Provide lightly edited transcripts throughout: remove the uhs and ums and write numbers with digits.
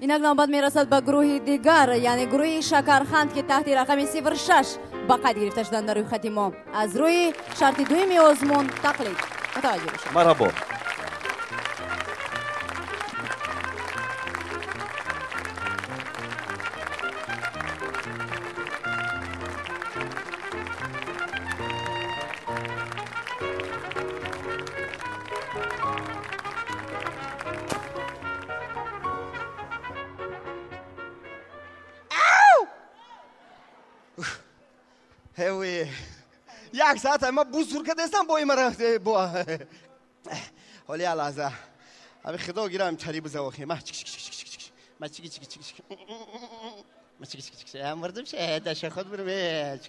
اینک نوبت میرسد به گروه دیگر، یعنی گروه شکرخند که تحت رقم 06 به قید گرفته شدن در روی خط ما. از روی شرط دویمی آزمون تقلید متوجه بشید. مرحبا. هوی یک ساعت ما بزرگ کردستم با این مرا با حالی علازه همه خدا گیرم چری بزاوخی ما ما هم مردم شه داشت خود برو به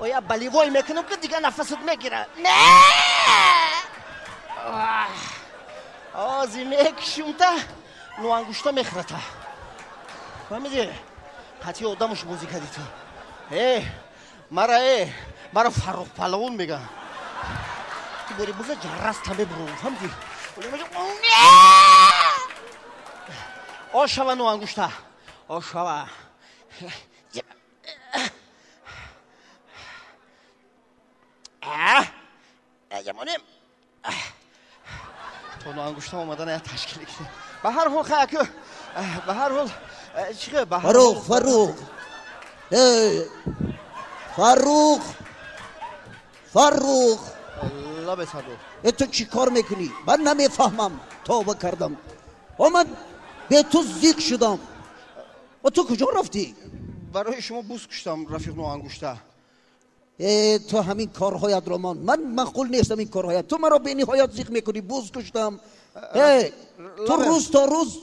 و یا بلی وای میکنم که دیگه نفست میگیره آزی میکشم تا نو انگوشتا میخرته فهمیدی؟ حتی آدمش موزیک هدی تو مرا فرخ پلوون میگن تو بری بزا جرست تمه برو فهمیدی؟ آشوا نو انگوشتا آشوا یمانیم تو نو انگوشتا اومدن یا تشکیل کنی به هر حال خیلی به هر حال چیه به هر حال فروخ لبه صدوق تو چی کار میکنی؟ من نمیفهمم. توبه کردم من به تو زیق شدم و تو کجا رفتی؟ برای شما بوس کشتم رفیق نو انگوشتا تو همین کارهایت رو من مخول نیستم این کارهایت. تو مرا به نهایت زیق میکنی. بوز کشتم تو روز تا روز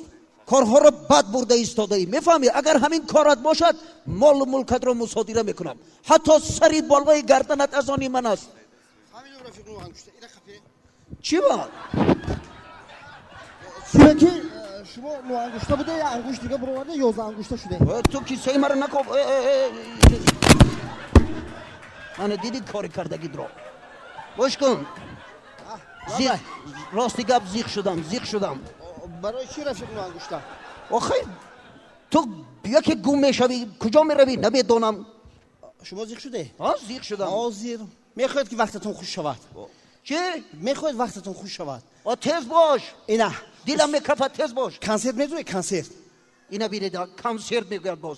کارها رو بد برده ایستاده ای. میفهمی؟ اگر همین کارت باشد مال و ملکت رو مصادره میکنم. حتی سری بالای گردنت از آنی من است. همین رفیق نو انگوشتا اینا خفه چی با؟ چیه که شما نو انگوشتا بوده یا انگوش دیگه برو ورده 11 انگوشتا شده تو کیسه مرا نکن. من دیدی کاری کردگی درو باش کن. راستی گپ زیق شدم برای چی رفیق نو انگوشتا؟ آخه تو بیا که گم میشوی کجا میروی نمیدونم. شما زیق شده؟ زیق شدم. آزیر میخواید که وقتتون خوش شود. چی؟ میخواید وقتتون خوش شود. تیز باش. اینا دیلم میکفت تیز باش. کنسرت میدونی کنسرت؟ اینا بیرید کنسرت میگوید باز.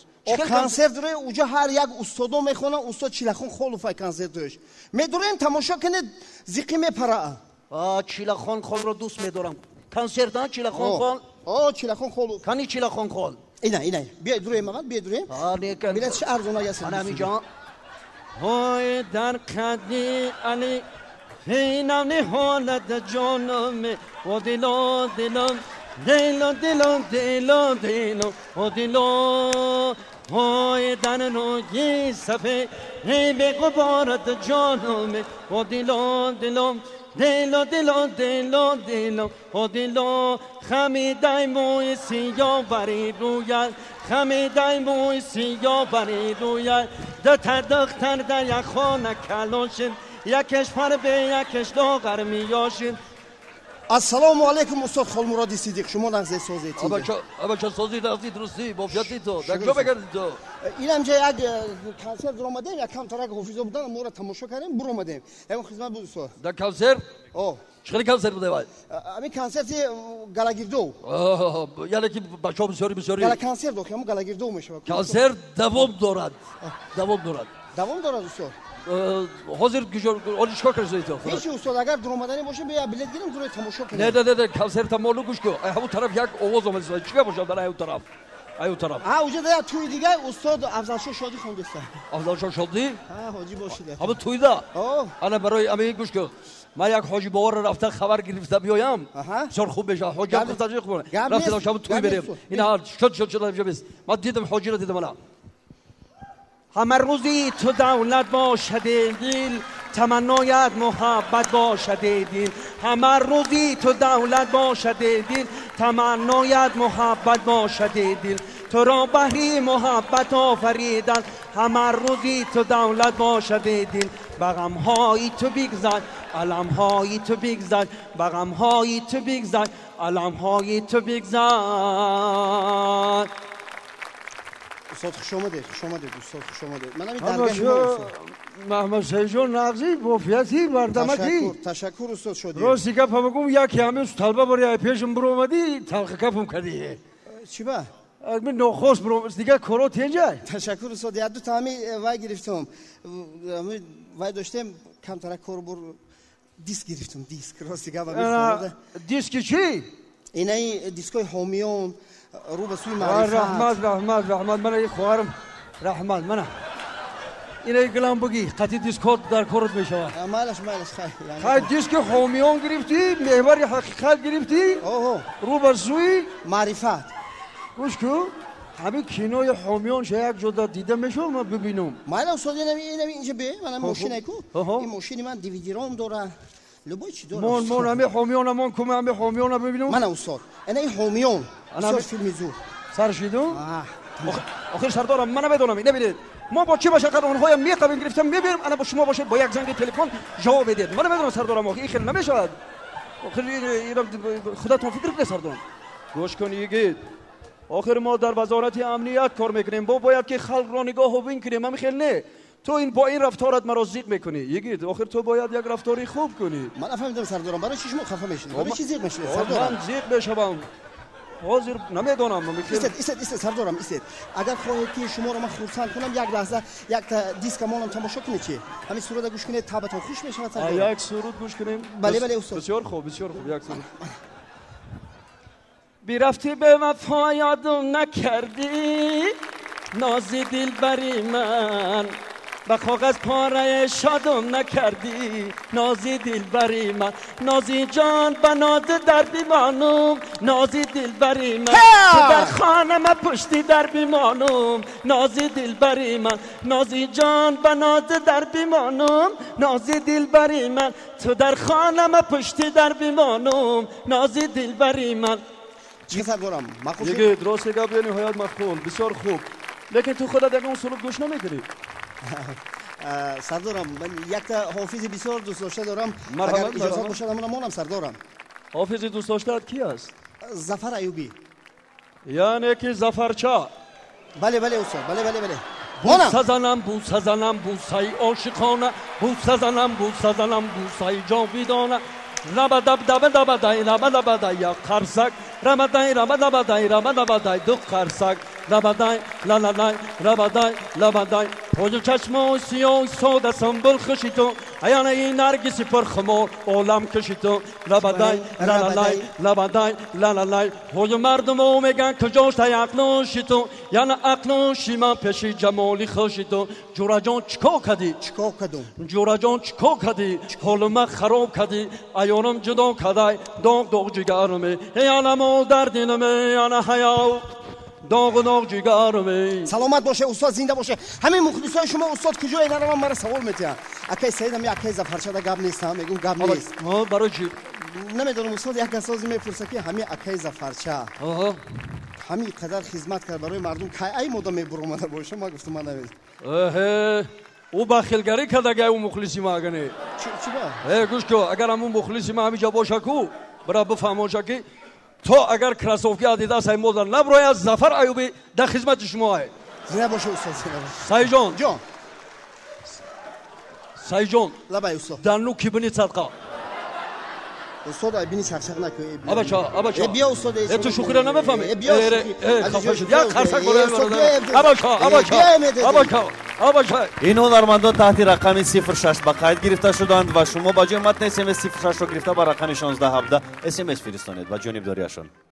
کنسرت داره اونجا هر یک استادو میخونه. استاد چیلخون خولوفای کنسرت داشت میدونین تماشا کنه زیقی میپره. چیلخون خول رو دوست میدارم. کنسرت ها چیلخون خول. چیلخون خول کنی چیلخون خول. اینا بیا دوره محمد بیا دوره. بلد چه ارزونه یاست. من همینجا های در قدی علی هینم حالت جانم و دلو و دلو های در روی صفه به قبارت جانم و دلو و دلو خمیدای موی سیاه بری روید خمیدای موی سیاه بری روید دتا دختر در یک خانه کلاشن یکش پر به یکش لاغر میاشین. السلام علیکم استاد خالمرادی صدیق. شما نغزه سازی اما چه سازی نغزی درستی بافیتی تو در کجا بگردی تو؟ اینم جای یک کنسرت در آمدیم یک کم ترک حافظه بودن ما را تماشا کردیم برو آمدیم. همون خدمت بود استاد. در کنسرت؟ چقدر کنسرت بوده باید؟ همین کنسرت گلاگیردو. یعنی که بچه‌ها بسیاری گلا کنسرت دو که همون گلاگیردو میشه. کنسرت دوام دارد استاد. حاضر آلی چکار کرده تو؟ هیچ استاد اگر در آمدنی باشه بیا بلیت گیریم دور تماشا کنیم. نه کنسرت مالو گوش کن. همون طرف یک آواز اومد. چیکار باشه در همون طرف؟ اونجا در توی دیگه استاد افضلشاه شادی خونده است. افضلشاه شادی؟ حاجی باشید. همون توی دا. انا برای امی گوش کن. من یک حاجی باور رفته خبر گرفته بیایم. بسیار خوب بشه. حاجی هم گفته کنه. رفته شب توی بریم. اینا شد اینجا بس. من دیدم حاجی را دیدم انا. همه روزی تو دولت باشد دل تمنایت محبت باشد دل همه روزی تو دولت باشد دل تمنایت محبت باشد دل تو را بهری محبت آفریدن همه روزی تو دولت باشد دل بغم های تو بگذر علم های تو بگذر بغم های تو بگذر علم های تو بگذر. استاد خوش آمدید استاد خوش آمدید. من همین درگاه محمد سیجون نغزی بوفیتی بردمکی تشکر استاد شدی. راستی که پامگم یکی همین طلبه برای پیشم برو اومدی تلخ کفم کردی چی با؟ من نخواست برو دیگه کارو تینجای. تشکر استاد. یاد تو همین وای گرفتم. وای داشتم کم ترک کار برو دیسک گرفتم دیسک راستی که با دیسک چی؟ اینای دیسکای هومیون رو به سوی معرفت. رحمت من یک خواهرم رحمت منه اینه گلام بگی قطعی دیسکورد در کارت میشه. مالش خیلی دیسک هومیون گرفتی محور حقیقت گرفتی رو به سوی معرفت. گوش کن همین کینوی هومیون شاید جدا دیده میشه من ببینم. مال استاد اینجا به من ماشین کو این ماشین من دیویدی رام داره لبای چی داره من همه هومیونمون کم همه هومیون ببینم. من استاد این هومیون انا فیلم زور سرشیدو آخر سردارم من نمیدونم نبینید ما با چه باشه قانون‌های میقبل گرفتم میبرم انا با شما باشه با یک زنگ تلفن جواب بدید. من نمیدونم سردارم این خیلی نمیشود آخر خودتون فکر کنید سردارم. گوش کنید آخر ما در وزارت امنیت کار میکنیم باید که خلق را نگاه و بین کنیم. هم خیلی نه تو این با این رفتارت مرا زیق میکنی یگید آخر تو باید یک رفتاری خوب کنی. من نفهمیدم سردارم برای چی شما خفه میشید؟ برای چی زیق میشید سردارم؟ من زیق بشم حاضر نمیدونم. ایست سردارم ایست. اگر خواهید که شما رو من خرسند کنم یک لحظه یک تا دیسک مالم تماشا کنید چی؟ همین سرود گوش کنید تابتون خوش میشه سردارم. یک سرود گوش کنیم. بله استاد. بسیار خوب یک سرود. بی رفتی به وفا یادم نکردی نازی دل بری من با کاغذ پاره شادم نکردی نازی دل بری من نازی جان بناد در بیمانم نازی دل بری من تو در خانه من پشتی در بیمانم نازی دل بری من نازی جان بناد در بیمانم نازی دل بری من تو در خانه من پشتی در بیمانم نازی دل بری من. چه سردارم؟ دیگه درست گپ به نهایت مقبول بسیار خوب لیکن تو خودت اون سرود گوش نمیکنی. سردارم من یک تا حافظ بسیار دوست داشته دارم اگر اجازه باشد منم سردارم. حافظ دوست داشته کی است؟ ظفر ایوبی. یعنی که ظفرچا. بله استاد بله بوسه بوسای عاشقانه بوسه زنم بوسای جاویدانه ربدای یا قرصک ربدای دو قرصک ربدای ربدای پوز چشم سیاه ساده سنبل خشی تو ایان این نرگسی پر خمار عالم کشی تو ربدای لالای پوز مردم او میگن کجاش تا عقلوشی تو یعنی عقلوشی من پیشی جمالی خوشی تو جورا جان چکو کدی جورا جان چکو کدی حالم خراب کدی ایانم جدا کدای داغ جگرمه یعنی در دینمه یعنی حیاو داغ جگرمه. سلامت باشه استاد زنده باشه. همه مخلصای شما استاد کجا اینا رو مرا سوال میتونن. اکی سیدم یک ظفرچا دا گپ نیست میگم گپ نیست. برای چی؟ نمیدونم استاد یک دسازی میپرسه که همه اکی ظفرچا همین قدر خدمت کرد برای مردم که ای مدام میبرومده باشه ما گفتم من نمیدونم. او بخیلگری کرده او مخلصی ما اگه چی با؟ گوش کن اگر همون مخلصی ما همینجا باشه کو برای بفهموشه که تو اگر کراسوفی آدیداس های مدل نبروی از ظفر ایوبی در خدمت شما های. زنده باشه استاد سعی جان سعی جان لبای استاد در نو کی بینی صدقه استاد ای بینی چخچخ نکنی ابا بیا استاد تو شکر نمیفهمی بیا خفه شد یا خرسک ابا این هنرمندان تحت رقم 06 به قید گرفته شدند و شما با جای متن SMS 06 رو گرفته با رقم 1617 SMS فرستانید و جانبداریشان.